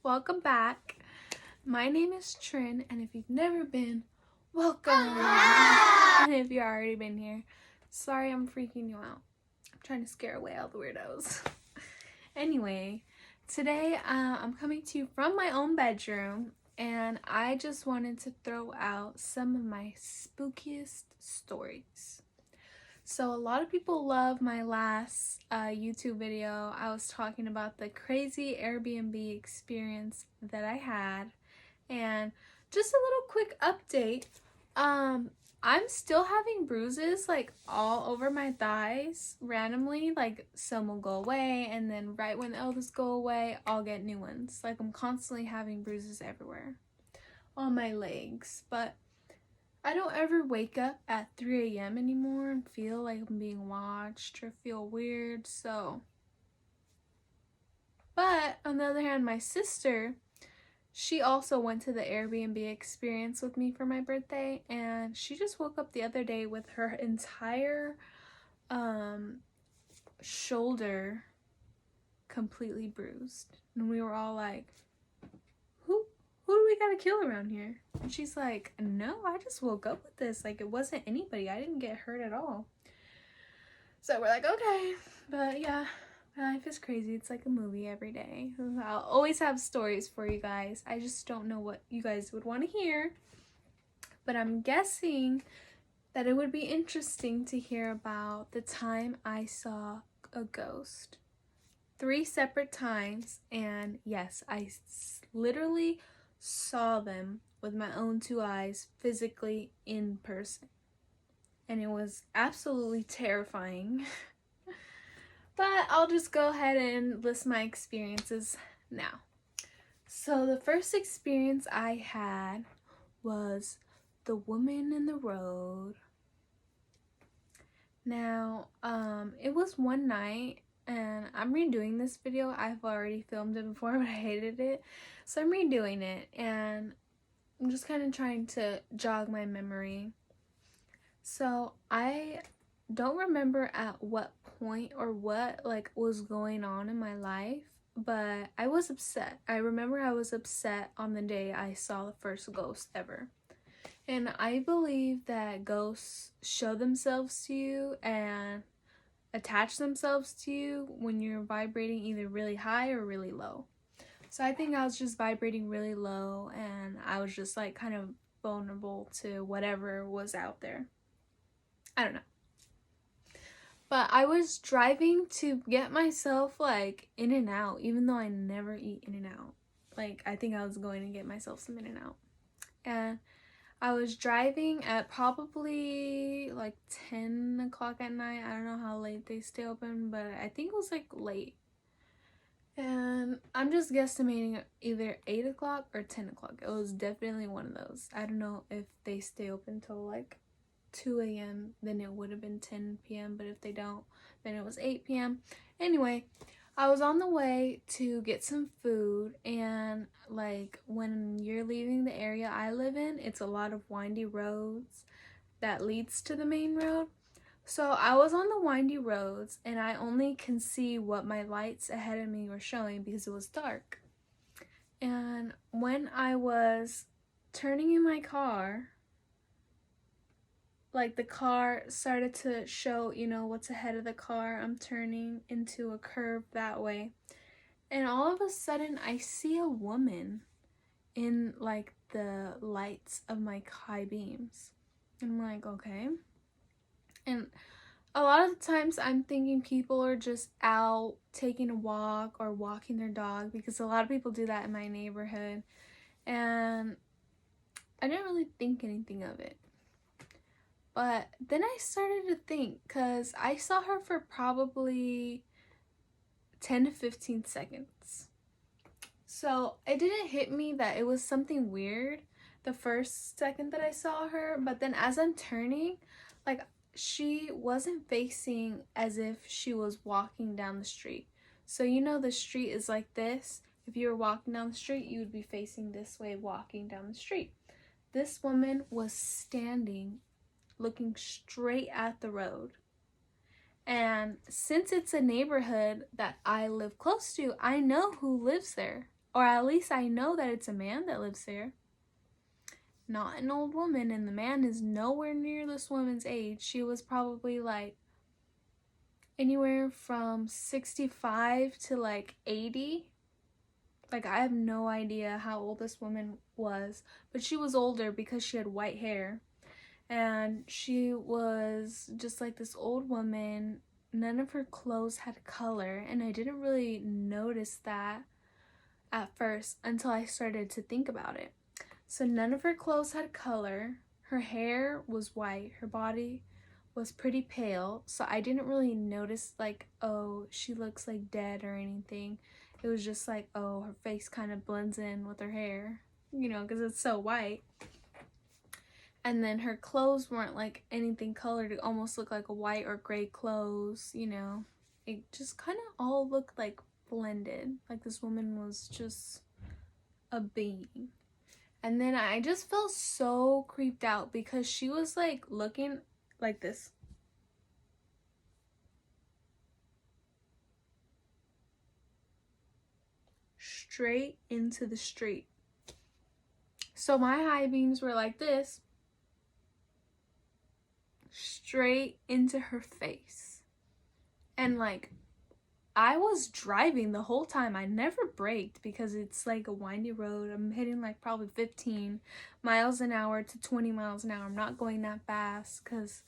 Welcome back. My name is Trin, and if you've never been, welcome. And if you've already been here, sorry I'm freaking you out. I'm trying to scare away all the weirdos. Anyway, today I'm coming to you from my own bedroom, and I just wanted to throw out some of my spookiest stories. So a lot of people love my last YouTube video. I was talking about the crazy Airbnb experience that I had. And just a little quick update. I'm still having bruises like all over my thighs randomly. Like some will go away, and then right when those go away, I'll get new ones. Like I'm constantly having bruises everywhere on my legs. But I don't ever wake up at 3 a.m. anymore and feel like I'm being watched or feel weird, But on the other hand, my sister, she also went to the Airbnb experience with me for my birthday, and she just woke up the other day with her entire shoulder completely bruised. And we were all like, who do we gotta kill around here? And she's like, no, I just woke up with this. Like, it wasn't anybody. I didn't get hurt at all. So we're like, okay. But yeah, my life is crazy. It's like a movie every day. I'll always have stories for you guys. I just don't know what you guys would want to hear. But I'm guessing that it would be interesting to hear about the time I saw a ghost. 3 separate times. And yes, I literally saw them with my own 2 eyes physically in person, and it was absolutely terrifying. But I'll just go ahead and list my experiences now. So the first experience I had was the woman in the road. Now it was one night, and I'm redoing this video. I've already filmed it before, but I hated it, so I'm redoing it, and I'm just kind of trying to jog my memory. So I don't remember at what point or what was going on in my life, but I was upset. I remember I was upset on the day I saw the first ghost ever. And I believe that ghosts show themselves to you and attach themselves to you when you're vibrating either really high or really low. So I think I was just vibrating really low, and I was just like kind of vulnerable to whatever was out there. I don't know. But I was driving to get myself like In-N-Out, even though I never eat In-N-Out. Like, I think I was going to get myself some In-N-Out. And I was driving at probably like 10 o'clock at night. I don't know how late they stay open, but I think it was like late. And I'm just guesstimating either 8 o'clock or 10 o'clock. It was definitely one of those. I don't know if they stay open till like 2 a.m. then it would have been 10 p.m. but if they don't, then it was 8 p.m. Anyway, I was on the way to get some food, and like when you're leaving the area I live in, it's a lot of windy roads that leads to the main road. So I was on the windy roads, and I only can see what my lights ahead of me were showing because it was dark. And when I was turning in my car, like the car started to show, what's ahead of the car. I'm turning into a curve that way. And all of a sudden I see a woman in like the lights of my high beams. I'm like, okay. And a lot of the times I'm thinking people are just out taking a walk or walking their dog, because a lot of people do that in my neighborhood. And I didn't really think anything of it. But then I started to think, because I saw her for probably 10 to 15 seconds. So it didn't hit me that it was something weird the first second that I saw her. But then as I'm turning, like, she wasn't facing as if she was walking down the street. So the street is like this. If you were walking down the street, you would be facing this way walking down the street. This woman was standing looking straight at the road. And since it's a neighborhood that I live close to, I know who lives there Or at least I know that it's a man that lives there, not an old woman. And the man is nowhere near this woman's age. She was probably like anywhere from 65 to like 80. Like, I have no idea how old this woman was, but she was older because she had white hair. And she was just like this old woman. None of her clothes had color, and I didn't really notice that at first until I started to think about it. So none of her clothes had color. Her hair was white. Her body was pretty pale. So I didn't really notice like, oh, she looks like dead or anything. It was just like, oh, her face kind of blends in with her hair, you know, because it's so white. And then her clothes weren't like anything colored. It almost looked like a white or gray clothes, you know. It just kind of all looked like blended. Like this woman was just a being. And then I just felt so creeped out because she was like looking like this. Straight into the street. So my high beams were like this. Straight into her face. And like, I was driving the whole time. I never braked because it's like a windy road. I'm hitting like probably 15 miles an hour to 20 miles an hour. I'm not going that fast because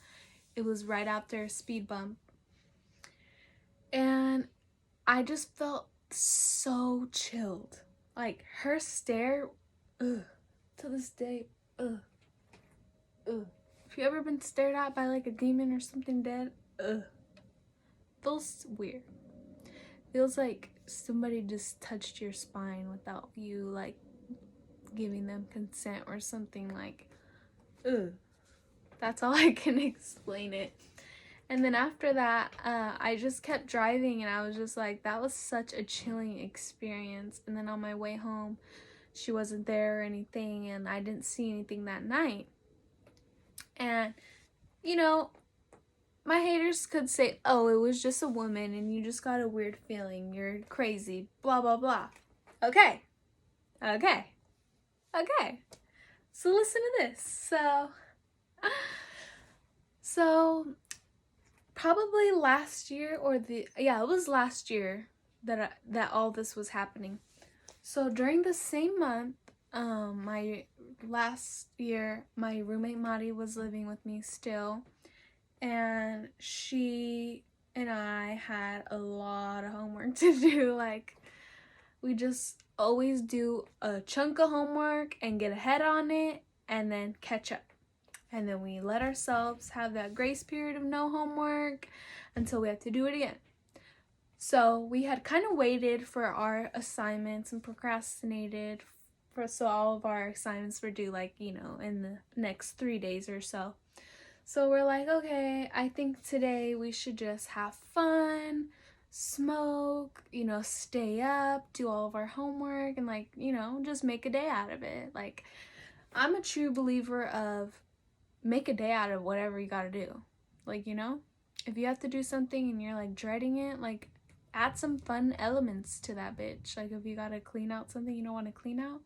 it was right after a speed bump. And I just felt so chilled. Like her stare, ugh, to this day, ugh, ugh. If you ever been stared at by like a demon or something dead, ugh, feels weird. Feels like somebody just touched your spine without you like giving them consent or something. Like, ugh. That's all I can explain it. And then after that, I just kept driving and I was just like, that was such a chilling experience. And then on my way home, she wasn't there or anything, and I didn't see anything that night. And, you know, my haters could say, oh, it was just a woman and you just got a weird feeling. You're crazy, blah, blah, blah. Okay. So listen to this. So probably last year it was last year that all this was happening. So during the same month, my last year, my roommate Mari was living with me still. And she and I had a lot of homework to do. Like, we just always do a chunk of homework and get ahead on it and then catch up. And then we let ourselves have that grace period of no homework until we have to do it again. So we had kind of waited for our assignments and procrastinated so all of our assignments were due like, you know, in the next 3 days or so. So we're like, okay, I think today we should just have fun, smoke, you know, stay up, do all of our homework, and like, you know, just make a day out of it. Like, I'm a true believer of make a day out of whatever you gotta do. Like, you know, if you have to do something and you're like dreading it, like add some fun elements to that bitch. Like if you gotta clean out something you don't want to clean out,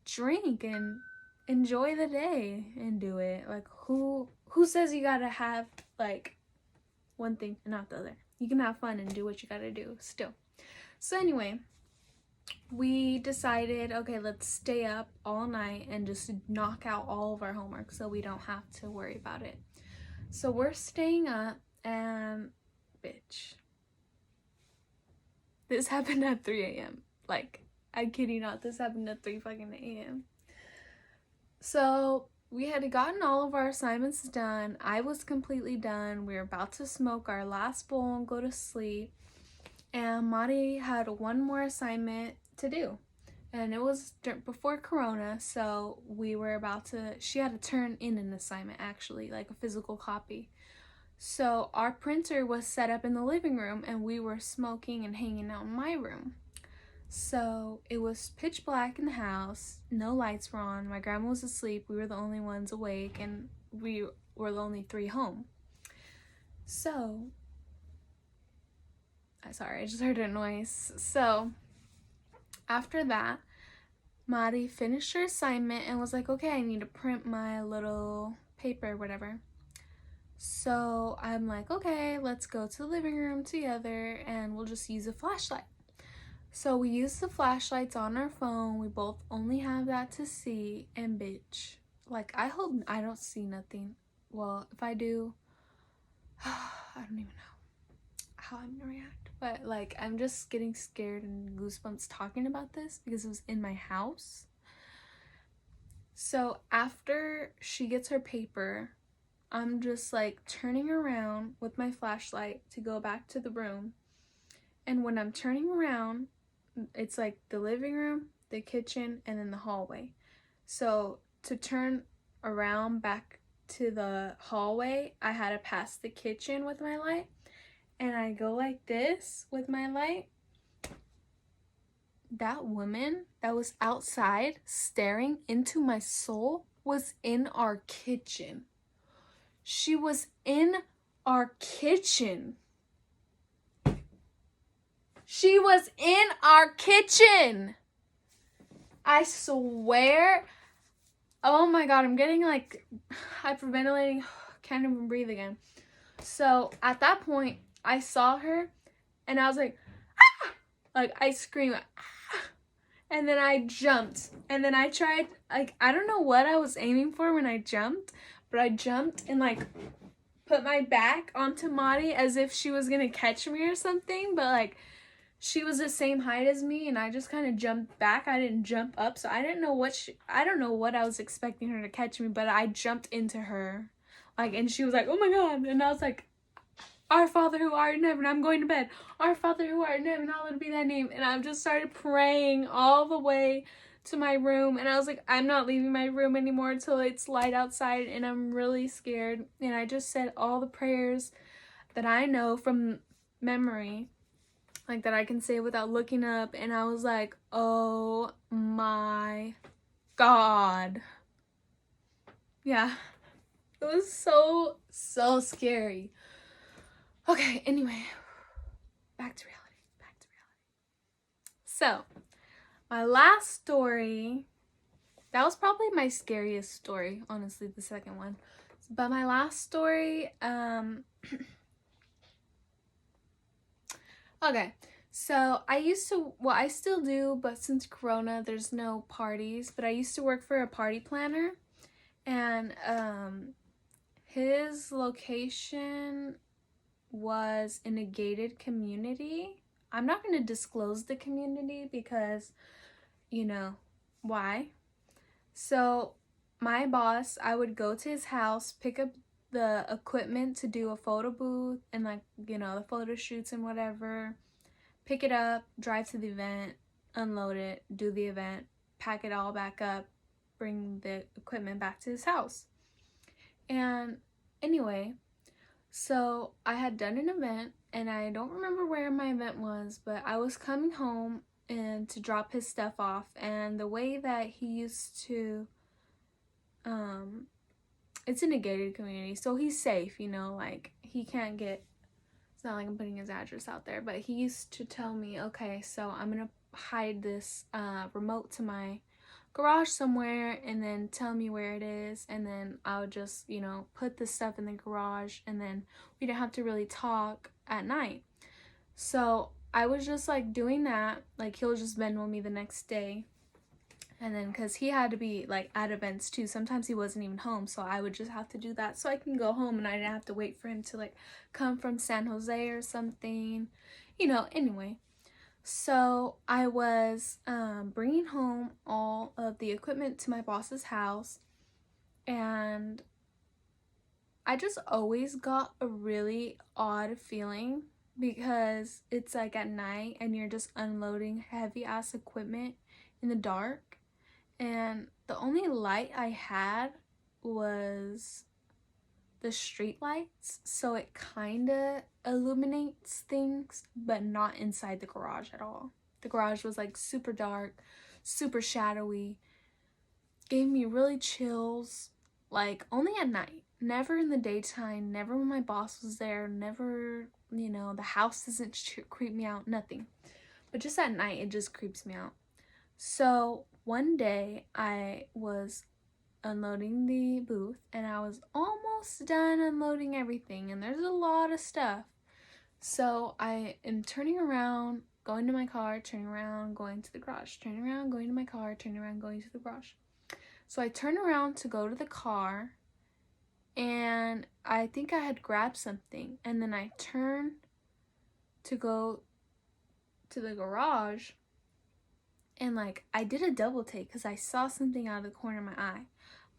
drink and enjoy the day and do it. Like who says you gotta have like one thing and not the other? You can have fun and do what you gotta do still. So anyway, we decided, okay, let's stay up all night and just knock out all of our homework so we don't have to worry about it. So we're staying up and bitch, this happened at 3 a.m. Like, I kid you not, this happened at 3 fucking a.m. So we had gotten all of our assignments done. I was completely done. We were about to smoke our last bowl and go to sleep. And Mari had one more assignment to do. And it was before Corona, so she had to turn in an assignment actually, like a physical copy. So our printer was set up in the living room and we were smoking and hanging out in my room. So it was pitch black in the house, no lights were on, my grandma was asleep, we were the only ones awake, and we were the only 3 home. So, sorry, I just heard a noise. So After that, Mari finished her assignment and was like, okay, I need to print my little paper, whatever. So I'm like, okay, let's go to the living room together and we'll just use a flashlight. So we use the flashlights on our phone. We both only have that to see. And bitch, like, I hope I don't see nothing. Well, if I do, I don't even know how I'm gonna react. But like, I'm just getting scared and goosebumps talking about this because it was in my house. So after she gets her paper, I'm just like turning around with my flashlight to go back to the room. And when I'm turning around, it's like the living room, the kitchen, and then the hallway. So to turn around back to the hallway, I had to pass the kitchen with my light. And I go like this with my light. That woman that was outside staring into my soul was in our kitchen. She was in our kitchen. She was in our kitchen. I swear. Oh my god, I'm getting like hyperventilating. Can't even breathe again. So at that point, I saw her and I was like, ah! Like I screamed, ah! And then I jumped. And then I tried, like, I don't know what I was aiming for when I jumped, but I jumped and like put my back onto Mari as if she was gonna catch me or something, but like she was the same height as me and I just kind of jumped back. I didn't jump up, so I didn't know I don't know what I was expecting her to catch me, but I jumped into her. Like, and she was like, oh my god, and I was like, our Father who art in heaven, I'm going to bed. Our Father who art in heaven, hallowed be thy name. And I just started praying all the way to my room. And I was like, I'm not leaving my room anymore until it's light outside. And I'm really scared. And I just said all the prayers that I know from memory, like that I can say without looking up. And I was like, oh my god. Yeah. It was so scary. Okay, anyway, back to reality. So, my last story, that was probably my scariest story, honestly, the second one. But my last story, okay, so I still do, but since Corona, there's no parties, but I used to work for a party planner, and his location was in a gated community. I'm not going to disclose the community because, you know, why? So my boss, I would go to his house, pick up the equipment to do a photo booth and like, you know, the photo shoots and whatever, pick it up, drive to the event, unload it, do the event, pack it all back up, bring the equipment back to his house. And anyway, so I had done an event and I don't remember where my event was, but I was coming home and to drop his stuff off, and the way that he used to, it's in a gated community, so he's safe, you know, like he can't get, it's not like I'm putting his address out there, but he used to tell me, okay, so I'm gonna hide this remote to my garage somewhere and then tell me where it is, and then I would just, you know, put the stuff in the garage, and then we didn't have to really talk at night. So I was just like doing that, like he'll just Venmo me the next day, and then because he had to be like at events too, sometimes he wasn't even home, so I would just have to do that so I can go home and I didn't have to wait for him to like come from San Jose or something, you know. Anyway, so I was bringing home all of the equipment to my boss's house, and I just always got a really odd feeling because it's like at night and you're just unloading heavy ass equipment in the dark, and the only light I had was the street lights, so it kind of illuminates things, but not inside the garage at all. The garage was like super dark, super shadowy, gave me really chills, like only at night, never in the daytime, never when my boss was there, never, you know, the house doesn't creep me out, nothing, but just at night it just creeps me out. So one day I was unloading the booth and I was almost done unloading everything, and there's a lot of stuff. So I am turning around, going to my car, turning around, going to the garage, turning around, going to my car, turning around, going to the garage. So I turn around to go to the car, and I think I had grabbed something, and then I turn to go to the garage, and like I did a double take because I saw something out of the corner of my eye.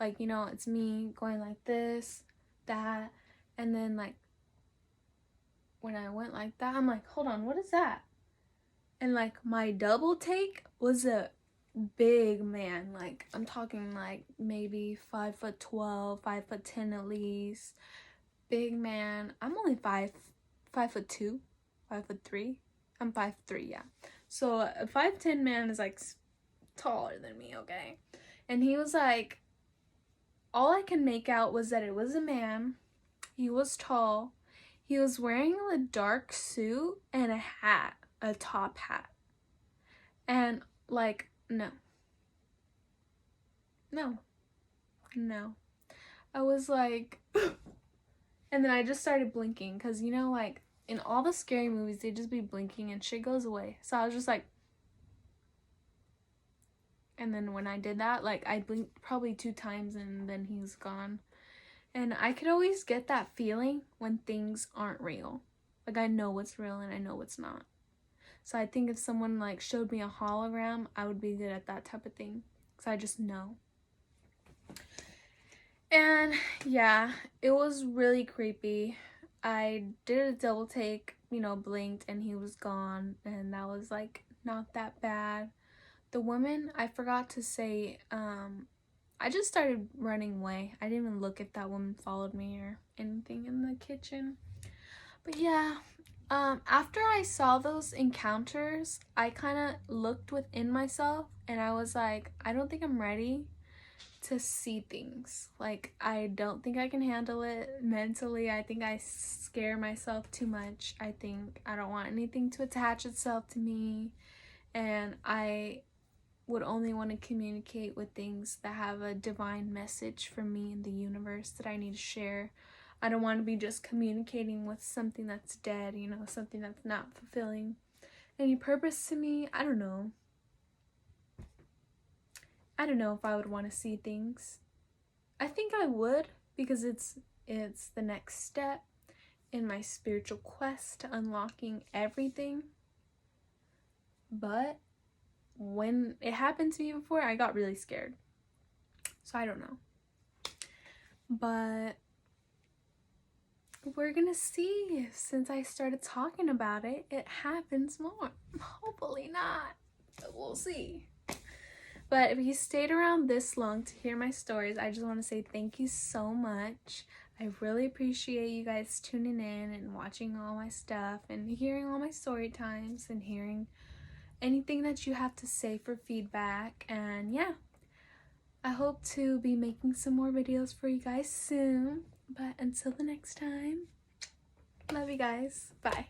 Like, you know, it's me going like this, that, and then like when I went like that, I'm like, hold on, what is that? And like my double take was a big man. Like, I'm talking like maybe 5'12", 5'10" at least. Big man. I'm only 5'2", 5'3". I'm 5'3", yeah. So a 5'10" man is like taller than me, okay? And he was like, all I can make out was that it was a man. He was tall. He was wearing a dark suit and a hat, a top hat. And like, no. I was like, and then I just started blinking because, you know, like in all the scary movies, they just be blinking and shit goes away. So I was just like, and then when I did that, like I blinked probably 2 times and then he was gone. And I could always get that feeling when things aren't real. Like, I know what's real and I know what's not. So I think if someone like showed me a hologram, I would be good at that type of thing. Because I just know. And yeah, it was really creepy. I did a double take, you know, blinked and he was gone. And that was like not that bad. The woman, I forgot to say, I just started running away. I didn't even look if that woman followed me or anything in the kitchen. But yeah, after I saw those encounters, I kind of looked within myself and I was like, I don't think I'm ready to see things. Like, I don't think I can handle it mentally. I think I scare myself too much. I think I don't want anything to attach itself to me. And I would only want to communicate with things that have a divine message for me in the universe that I need to share. I don't want to be just communicating with something that's dead, you know, something that's not fulfilling any purpose to me. I don't know. I don't know if I would want to see things. I think I would, because it's the next step in my spiritual quest to unlocking everything. But when it happened to me before, I got really scared. So I don't know. But we're gonna see. Since I started talking about it, it happens more. Hopefully not, but we'll see. But if you stayed around this long to hear my stories, I just want to say thank you so much. I really appreciate you guys tuning in and watching all my stuff and hearing all my story times and hearing anything that you have to say for feedback. And yeah, I hope to be making some more videos for you guys soon. But until the next time, love you guys. Bye.